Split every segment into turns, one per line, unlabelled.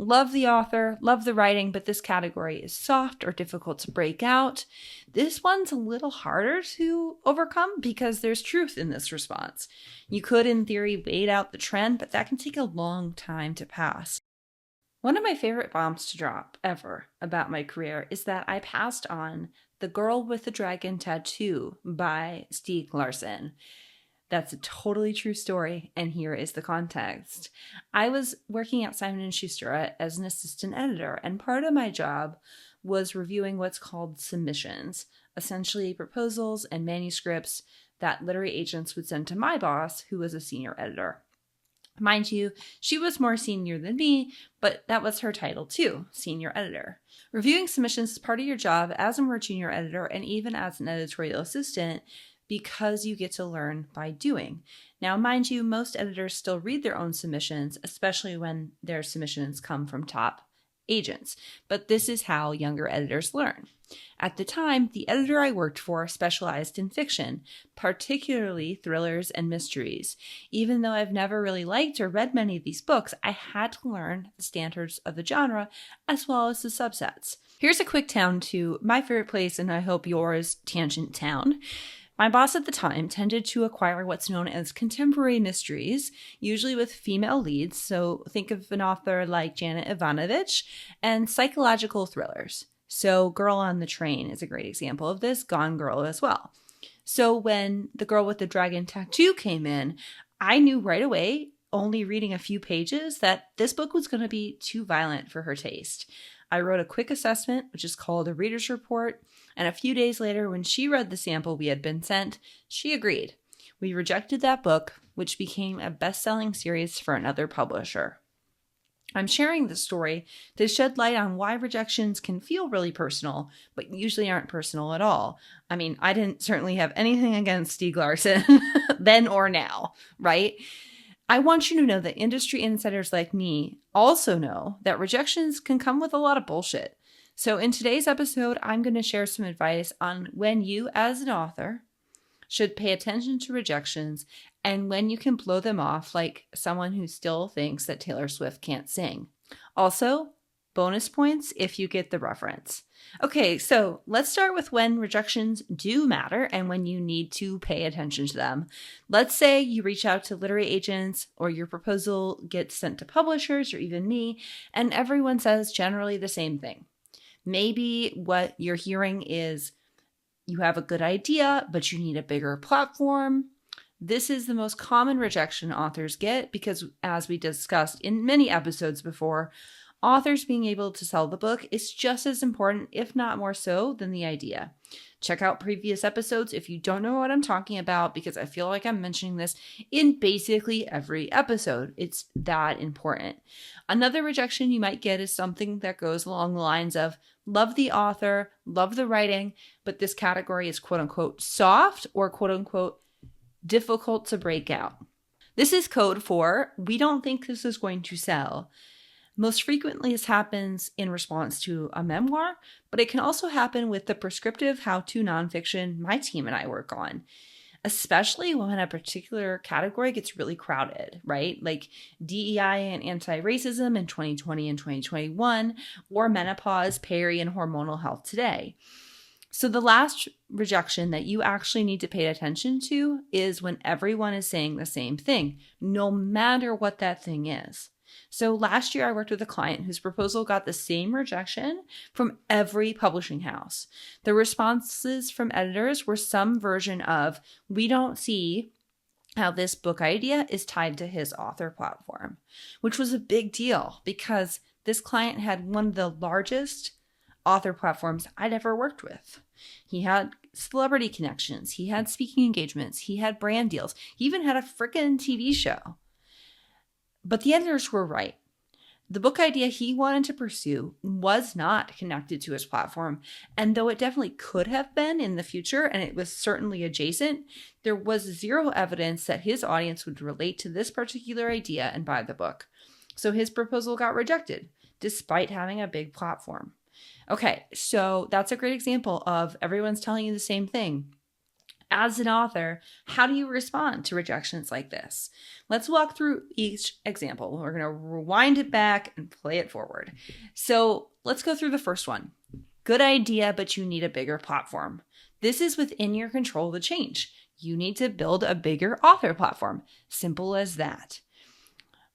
Love the author, love the writing, but this category is soft or difficult to break out. This one's a little harder to overcome because there's truth in this response. You could, in theory, wait out the trend, but that can take a long time to pass. One of my favorite bombs to drop ever about my career is that I passed on The Girl with the Dragon Tattoo by Stieg Larsson. That's a totally true story, and here is the context. I was working at Simon & Schuster as an assistant editor, and part of my job was reviewing what's called submissions, essentially proposals and manuscripts that literary agents would send to my boss, who was a senior editor. Mind you, she was more senior than me, but that was her title too, senior editor. Reviewing submissions is part of your job as a more junior editor and even as an editorial assistant, because you get to learn by doing. Now, mind you, most editors still read their own submissions, especially when their submissions come from top agents. But this is how younger editors learn. At the time, the editor I worked for specialized in fiction, particularly thrillers and mysteries. Even though I've never really liked or read many of these books, I had to learn the standards of the genre as well as the subsets. Here's a quick town to my favorite place, and I hope yours, Tangent Town. My boss at the time tended to acquire what's known as contemporary mysteries, usually with female leads, so think of an author like Janet Ivanovich, and psychological thrillers. So Girl on the Train is a great example of this, Gone Girl as well. So when The Girl with the Dragon Tattoo came in, I knew right away, only reading a few pages, that this book was going to be too violent for her taste. I wrote a quick assessment, which is called a reader's report, and a few days later, when she read the sample we had been sent, she agreed. We rejected that book, which became a best-selling series for another publisher. I'm sharing this story to shed light on why rejections can feel really personal, but usually aren't personal at all. I mean, I didn't certainly have anything against Stieg Larsson, then or now, right? I want you to know that industry insiders like me also know that rejections can come with a lot of bullshit. So in today's episode, I'm going to share some advice on when you, as an author, should pay attention to rejections and when you can blow them off like someone who still thinks that Taylor Swift can't sing. Also, bonus points if you get the reference. Okay, so let's start with when rejections do matter and when you need to pay attention to them. Let's say you reach out to literary agents or your proposal gets sent to publishers or even me, and everyone says generally the same thing. Maybe what you're hearing is you have a good idea, but you need a bigger platform. This is the most common rejection authors get because, as we discussed in many episodes before, authors being able to sell the book is just as important, if not more so, than the idea. Check out previous episodes if you don't know what I'm talking about, because I feel like I'm mentioning this in basically every episode. It's that important. Another rejection you might get is something that goes along the lines of love the author, love the writing, but this category is quote unquote soft or quote unquote difficult to break out. This is code for we don't think this is going to sell. Most frequently, this happens in response to a memoir, but it can also happen with the prescriptive how-to nonfiction my team and I work on, especially when a particular category gets really crowded, right? Like DEI and anti-racism in 2020 and 2021, or menopause, peri, and hormonal health today. So the last rejection that you actually need to pay attention to is when everyone is saying the same thing, no matter what that thing is. So last year I worked with a client whose proposal got the same rejection from every publishing house. The responses from editors were some version of, we don't see how this book idea is tied to his author platform, which was a big deal because this client had one of the largest author platforms I'd ever worked with. He had celebrity connections, he had speaking engagements, he had brand deals, he even had a freaking TV show. But the editors were right. The book idea he wanted to pursue was not connected to his platform, and though it definitely could have been in the future, and it was certainly adjacent, there was zero evidence that his audience would relate to this particular idea and buy the book. So his proposal got rejected, despite having a big platform. Okay, so that's a great example of everyone's telling you the same thing. As an author, how do you respond to rejections like this? Let's walk through each example. We're going to rewind it back and play it forward. So let's go through the first one. Good idea, but you need a bigger platform. This is within your control to change. You need to build a bigger author platform. Simple as that.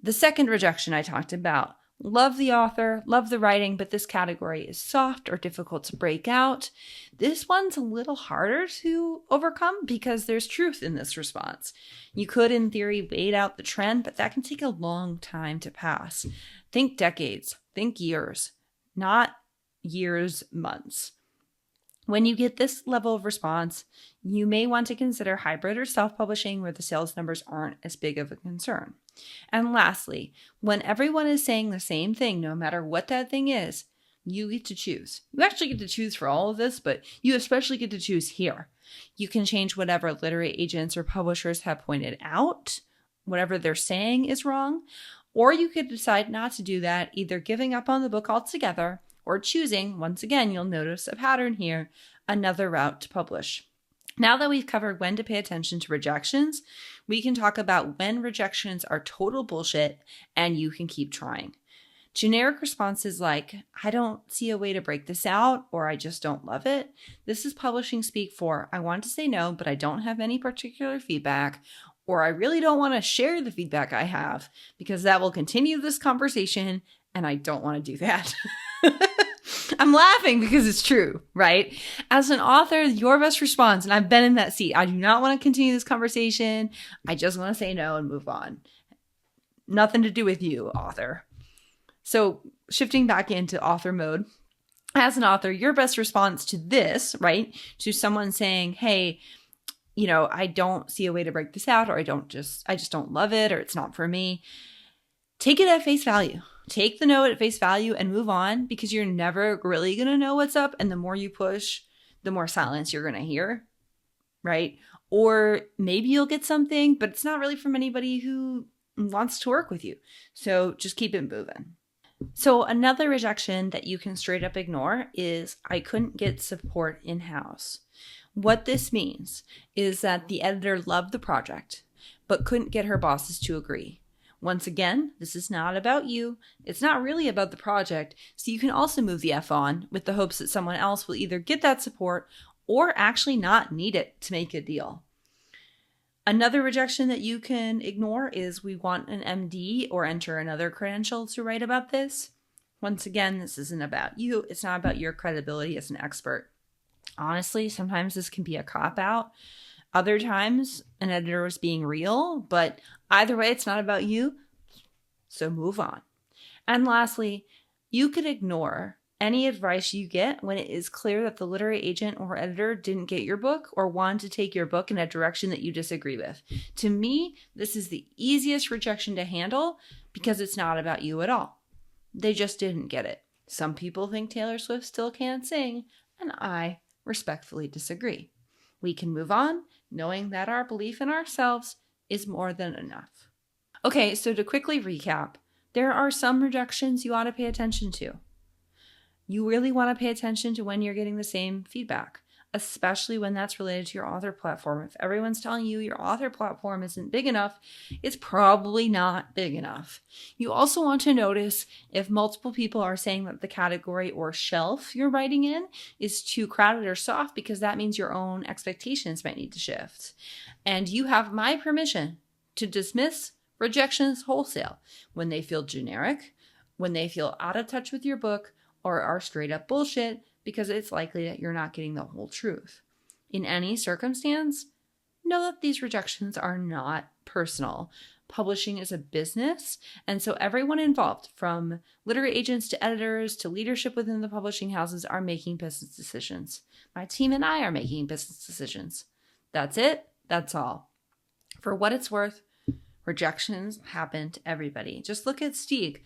The second rejection I talked about. Love the author, love the writing, but this category is soft or difficult to break out. This one's a little harder to overcome because there's truth in this response. You could, in theory, wait out the trend, but that can take a long time to pass. Think decades, think years, not years, months. When you get this level of response, you may want to consider hybrid or self-publishing where the sales numbers aren't as big of a concern. And lastly, when everyone is saying the same thing, no matter what that thing is, you get to choose. You actually get to choose for all of this, but you especially get to choose here. You can change whatever literary agents or publishers have pointed out, whatever they're saying is wrong, or you could decide not to do that, either giving up on the book altogether or choosing, once again, you'll notice a pattern here, another route to publish. Now that we've covered when to pay attention to rejections, we can talk about when rejections are total bullshit and you can keep trying. Generic responses like, I don't see a way to break this out, or I just don't love it. This is publishing speak for, I want to say no, but I don't have any particular feedback, or I really don't want to share the feedback I have because that will continue this conversation and I don't want to do that. I'm laughing because it's true, right? As an author, your best response, and I've been in that seat, I do not want to continue this conversation. I just want to say no and move on. Nothing to do with you, author. So shifting back into author mode, as an author, your best response to this, right? To someone saying, hey, I don't see a way to break this out, or I just don't love it, or it's not for me. Take it at face value. Take the note at face value and move on, because you're never really going to know what's up. And the more you push, the more silence you're going to hear, right? Or maybe you'll get something, but it's not really from anybody who wants to work with you. So just keep it moving. So another rejection that you can straight up ignore is, I couldn't get support in-house. What this means is that the editor loved the project, but couldn't get her bosses to agree. Once again, this is not about you. It's not really about the project. So you can also move the F on with the hopes that someone else will either get that support or actually not need it to make a deal. Another rejection that you can ignore is, we want an MD or enter another credential to write about this. Once again, this isn't about you. It's not about your credibility as an expert. Honestly, sometimes this can be a cop-out. Other times, an editor is being real, but either way, it's not about you, so move on. And lastly, you could ignore any advice you get when it is clear that the literary agent or editor didn't get your book or want to take your book in a direction that you disagree with. To me, this is the easiest rejection to handle because it's not about you at all. They just didn't get it. Some people think Taylor Swift still can't sing, and I respectfully disagree. We can move on knowing that our belief in ourselves is more than enough. Okay, so to quickly recap, there are some rejections you ought to pay attention to. You really want to pay attention to when you're getting the same feedback, especially when that's related to your author platform. If everyone's telling you your author platform isn't big enough, it's probably not big enough. You also want to notice if multiple people are saying that the category or shelf you're writing in is too crowded or soft, because that means your own expectations might need to shift. And you have my permission to dismiss rejections wholesale when they feel generic, when they feel out of touch with your book, or are straight up bullshit, because it's likely that you're not getting the whole truth. In any circumstance, know that these rejections are not personal. Publishing is a business, and so everyone involved, from literary agents to editors to leadership within the publishing houses, are making business decisions. My team and I are making business decisions. That's it. That's all. For what it's worth, rejections happen to everybody. Just look at Stieg.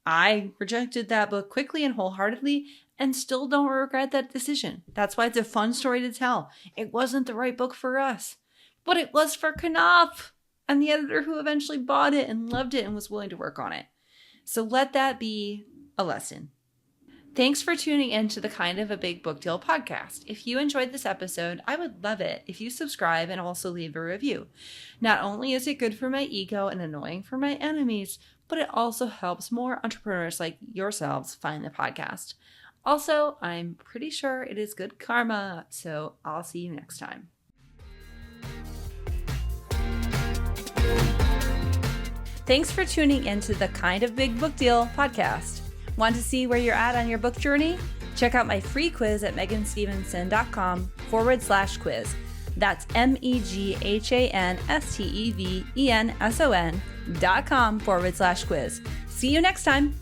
I rejected that book quickly and wholeheartedly and still don't regret that decision. That's why it's a fun story to tell. It wasn't the right book for us, but it was for Knopf and the editor who eventually bought it and loved it and was willing to work on it. So let that be a lesson. Thanks for tuning in to the Kind of a Big Book Deal podcast. If you enjoyed this episode, I would love it if you subscribe and also leave a review. Not only is it good for my ego and annoying for my enemies, but it also helps more entrepreneurs like yourselves find the podcast. Also, I'm pretty sure it is good karma, so I'll see you next time. Thanks for tuning in to the Kind of Big Book Deal podcast. Want to see where you're at on your book journey? Check out my free quiz at meghanstevenson.com/quiz. That's MEGHANSTEVENSON.com/quiz. See you next time.